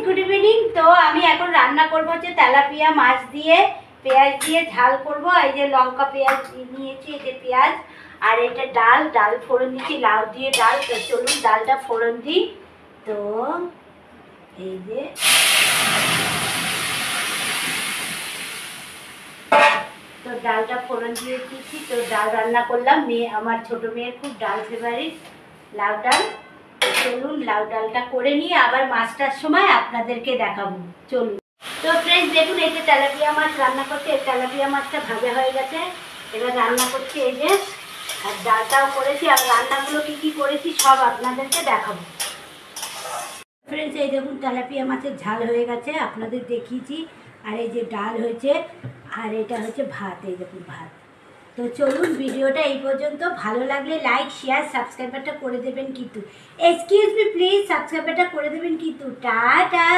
Good evening. তো আমি এখন রান্না করব হচ্ছে তেলাপিয়া মাছ দিয়ে পেঁয়াজ দিয়ে ঝাল করব। এই যে লঙ্কা পেঁয়াজ নিয়েছি, এই যে পেঁয়াজ, আর এটা ডাল ফোড়ন দিচ্ছি, লাউ দিয়ে ডাল। তো চলুন ডালটা ফোড়ন দিই। তো এই যে ডালটা ফোড়ন দিয়ে দিচ্ছি। তো ডাল রান্না করলাম, আমার ছোট মেয়ের খুব ডাল ফেভারিট, লাউ ডাল। চলুন লাউ ডালটা করে নিয়ে আবার মাছটার সময় আপনাদেরকে দেখাবো। চলুন। তো ফ্রেন্ডস দেখুন, এই যে তেলাপিয়া মাছ রান্না করছে, এই তেলাপিয়া মাছটা ভাজা হয়ে গেছে। এবার রান্না করছি এই যে, আর ডালটাও করেছি, আর রান্নাগুলো কি করেছি সব আপনাদেরকে দেখাবো। ফ্রেন্ডস এই দেখুন তেলাপিয়া মাছের ঝাল হয়ে গেছে, আপনাদের দেখিয়েছি। আর এই যে ডাল হয়েছে, আর এটা হচ্ছে ভাত, এই দেখুন ভাত। তো চলুন ভিডিওটা এই পর্যন্ত। ভালো লাগলে লাইক শেয়ার সাবস্ক্রাইবারটা করে দেবেন কিন্তু, এক্সকিউজ মি প্লিজ, সাবস্ক্রাইবারটা করে দেবেন কিন্তু। টাটা।